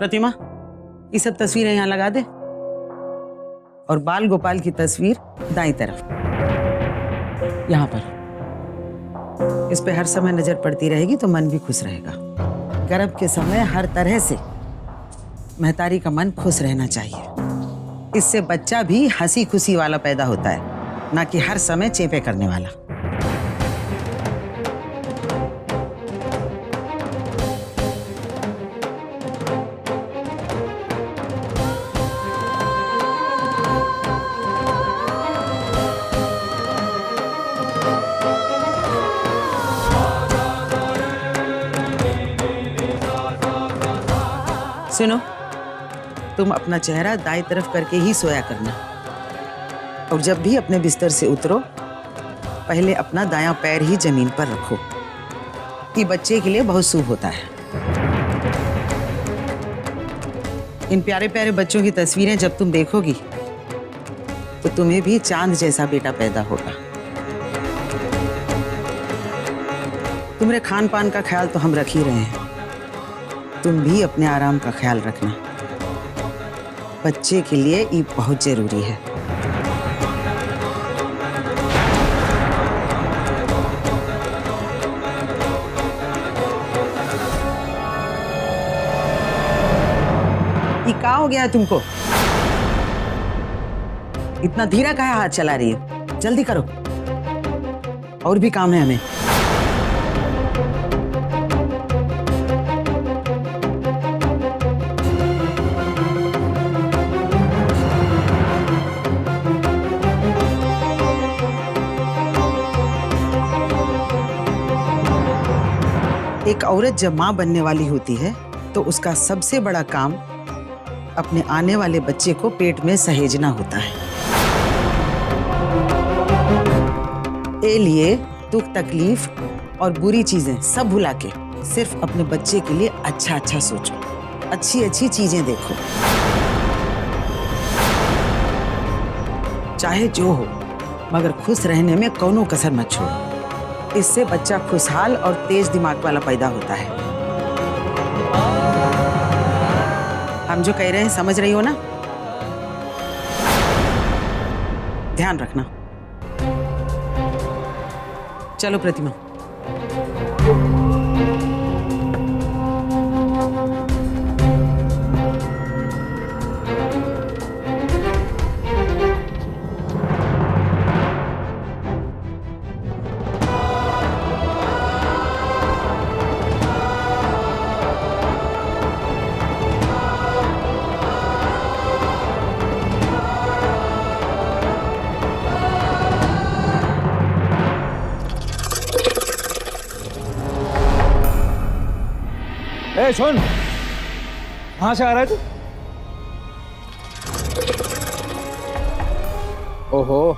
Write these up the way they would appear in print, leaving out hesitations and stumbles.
प्रतिमा, ये सब तस्वीरें यहाँ लगा दे और बाल गोपाल की तस्वीर दाईं तरफ यहाँ पर। इस पे हर समय नजर पड़ती रहेगी तो मन भी खुश रहेगा। गर्भ के समय हर तरह से महतारी का मन खुश रहना चाहिए। इससे बच्चा भी हंसी खुशी वाला पैदा होता है, ना कि हर समय चेपे करने वाला। सुनो, तुम अपना चेहरा दाईं तरफ करके ही सोया करना और जब भी अपने बिस्तर से उतरो पहले अपना दायां पैर ही जमीन पर रखो। ये बच्चे के लिए बहुत शुभ होता है। इन प्यारे प्यारे बच्चों की तस्वीरें जब तुम देखोगी तो तुम्हें भी चांद जैसा बेटा पैदा होगा। तुम्हारे खान पान का ख्याल तो हम रख ही रहे हैं, तुम भी अपने आराम का ख्याल रखना। बच्चे के लिए ये बहुत जरूरी है। ये क्या हो गया है तुमको? इतना धीरा काहे हाथ चला रही है? जल्दी करो, और भी काम है हमें। एक औरत जब माँ बनने वाली होती है तो उसका सबसे बड़ा काम अपने आने वाले बच्चे को पेट में सहेजना होता है। ए लिए दुख तकलीफ और बुरी चीजें सब भुला के सिर्फ अपने बच्चे के लिए अच्छा अच्छा सोचो, अच्छी अच्छी चीजें देखो। चाहे जो हो मगर खुश रहने में कोनो कसर मत छोड़ो। इससे बच्चा खुशहाल और तेज दिमाग वाला पैदा होता है। हम जो कह रहे हैं समझ रही हो ना? ध्यान रखना। चलो प्रतिमा। ए सुन, कहाँ से आ रहा है तू? ओहो,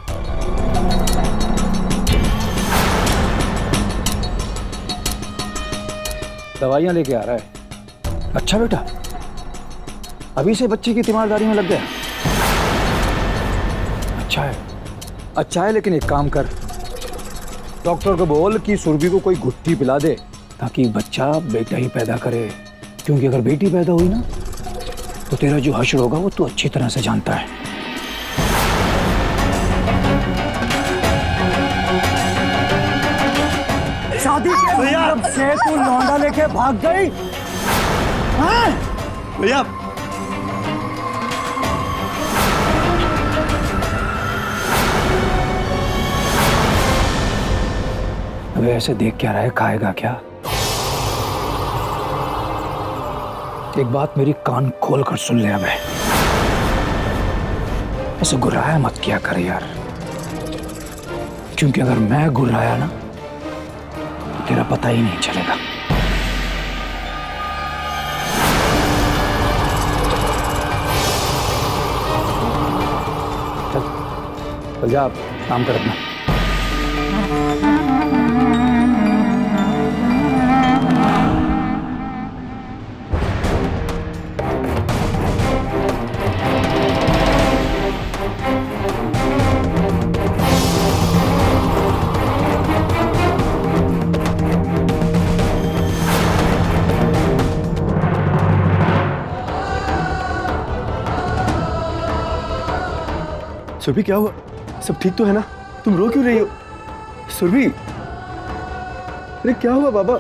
दवाइयां लेके आ रहा है। अच्छा बेटा, अभी से बच्चे की तीमारदारी में लग गया। अच्छा है, लेकिन एक काम कर, डॉक्टर को बोल कि सुरभि को कोई घुट्टी पिला दे ताकि बच्चा बेटा ही पैदा करे। क्योंकि अगर बेटी पैदा हुई ना तो तेरा जो हश्र होगा वो तू अच्छी तरह से जानता है। शादी के बाद से तू लौंडा लेके भाग गई। भैया अबे ऐसे देख क्या रहा है, खाएगा क्या? एक बात मेरी कान खोल कर सुन ले। अब ऐसे गुर्राया मत किया कर यार, क्योंकि अगर मैं गुर्राया ना तो तेरा पता ही नहीं चलेगा। चल जा, काम कर अपना। सुरभि क्या हुआ? सब ठीक तो है ना? तुम रो क्यों रही हो? सुरभि, अरे क्या हुआ बाबा?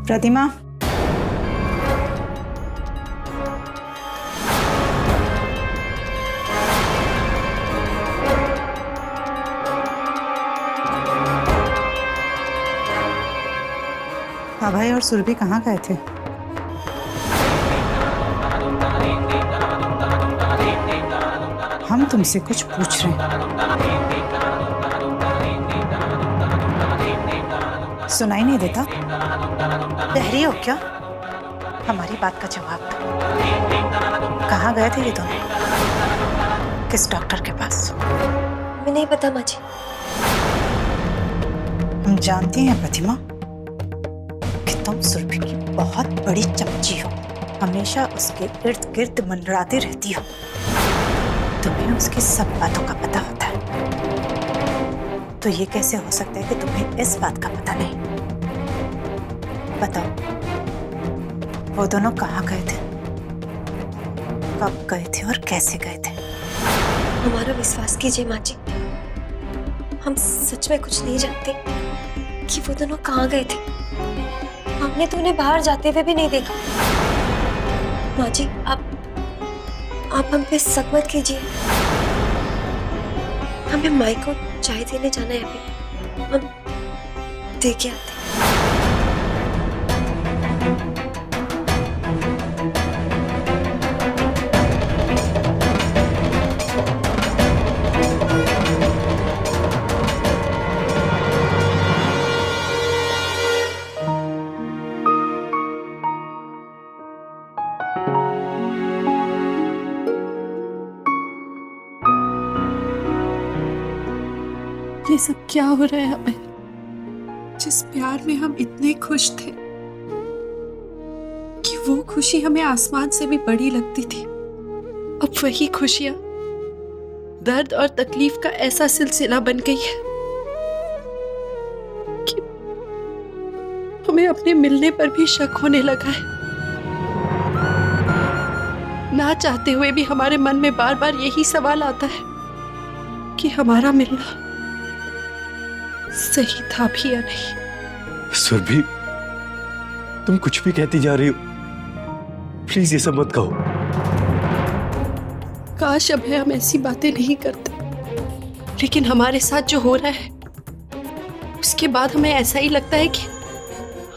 प्रतिमा, अभय और सुरभि कहाँ गए थे? हम तुमसे कुछ पूछ रहे हैं। सुनाई नहीं देता? बहरी हो क्या? हमारी बात का जवाब दो। कहाँ गए थे ये दोनों? किस डॉक्टर के पास? हमें नहीं पता माँ जी। हम जानती हैं प्रतिमा कि तुम सुरभि की बहुत बड़ी चमची हो। हमेशा उसके इर्द गिर्द मंडराती रहती हो। तुम्हें उसकी सब बातों का पता होता है। तो ये कैसे हो सकता है कि तुम्हें इस बात का पता नहीं? बताओ, वो दोनों कहाँ गए थे? कब गए थे और कैसे गए थे? हमारा विश्वास कीजिए माँ जी, हम सच में कुछ नहीं जानते कि वो दोनों कहाँ गए थे। हमने तो उन्हें बाहर जाते हुए भी नहीं देखा। माँ जी, आप हम पे शक मत कीजिए। हमें माई को चाय देने जाना है अभी। हम देखे आते। ये सब क्या हो रहा है हमें? जिस प्यार में हम इतने खुश थे कि वो खुशी हमें आसमान से भी बड़ी लगती थी, अब वही खुशियां दर्द और तकलीफ का ऐसा सिलसिला बन गई है कि हमें अपने मिलने पर भी शक होने लगा है। ना चाहते हुए भी हमारे मन में बार बार यही सवाल आता है कि हमारा मिलना सही था भी या नहीं। सुरभि, तुम कुछ भी कहती जा रही हो। प्लीज ये सब मत कहो। काश अब हम ऐसी बातें नहीं करते, लेकिन हमारे साथ जो हो रहा है उसके बाद हमें ऐसा ही लगता है कि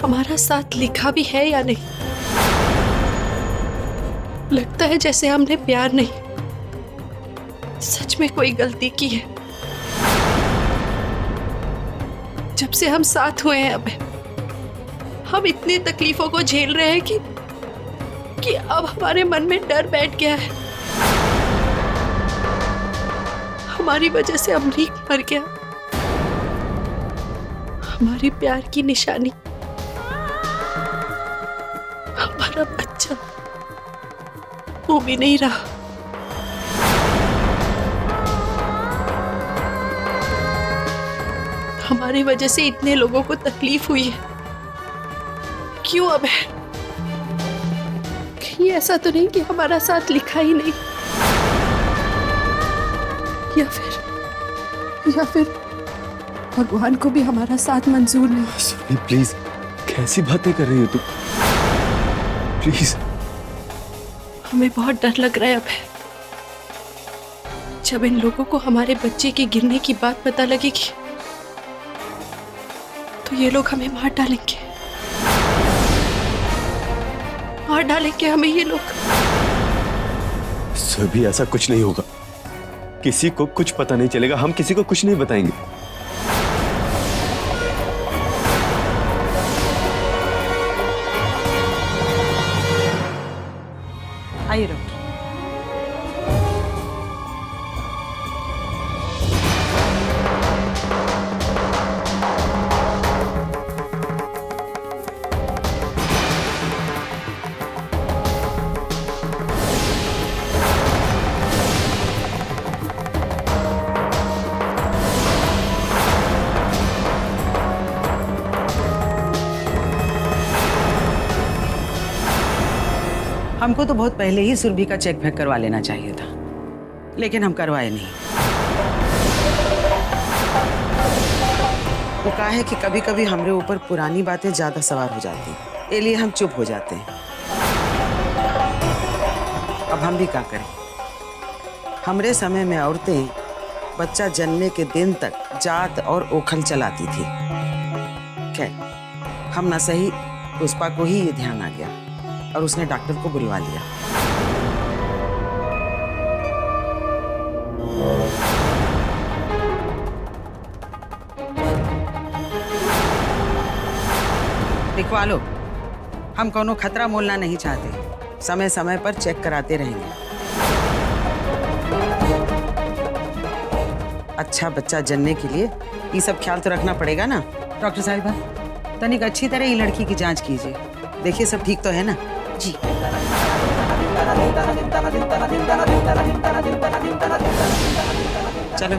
हमारा साथ लिखा भी है या नहीं। लगता है जैसे हमने प्यार नहीं, सच में कोई गलती की है। जब से हम साथ हुए हैं अब हम इतनी तकलीफों को झेल रहे हैं कि अब हमारे मन में डर बैठ गया है। हमारी वजह से अमरीक मर गया, हमारी प्यार की निशानी, हमारा बच्चा वो भी नहीं रहा। हमारी वजह से इतने लोगों को तकलीफ हुई है। क्यों अब है? कहीं ऐसा तो नहीं कि हमारा साथ लिखा ही नहीं, या फिर भगवान को भी हमारा साथ मंजूर नहीं। सुरभि प्लीज, कैसी बातें कर रही हो तुम? प्लीज। हमें बहुत डर लग रहा है अब है। जब इन लोगों को हमारे बच्चे के गिरने की बात पता लगेगी तो ये लोग हमें मार डालेंगे, हमें ये लोग। सुरभि, ऐसा कुछ नहीं होगा। किसी को कुछ पता नहीं चलेगा, हम किसी को कुछ नहीं बताएंगे। आइए डॉक्टर। हमको तो बहुत पहले ही सुरभि का चेक फेक करवा लेना चाहिए था, लेकिन हम करवाए नहीं। वो कहा है कि कभी कभी हमरे ऊपर पुरानी बातें ज्यादा सवार हो जाती हैं, इसलिए हम चुप हो जाते हैं। अब हम भी क्या करें? हमरे समय में औरतें बच्चा जन्मने के दिन तक जात और ओखल चलाती थी। खैर, हम ना सही पुष्पा को ही ये ध्यान आ गया और उसने डॉक्टर को बुलवा लिया। दिखवा लो, हम कोनो खतरा मोलना नहीं चाहते, समय समय पर चेक कराते रहेंगे। अच्छा बच्चा जनने के लिए ये सब ख्याल तो रखना पड़ेगा ना। डॉक्टर साहिबा, तनिक अच्छी तरह ये लड़की की जांच कीजिए, देखिए सब ठीक तो है ना। जी। चलो।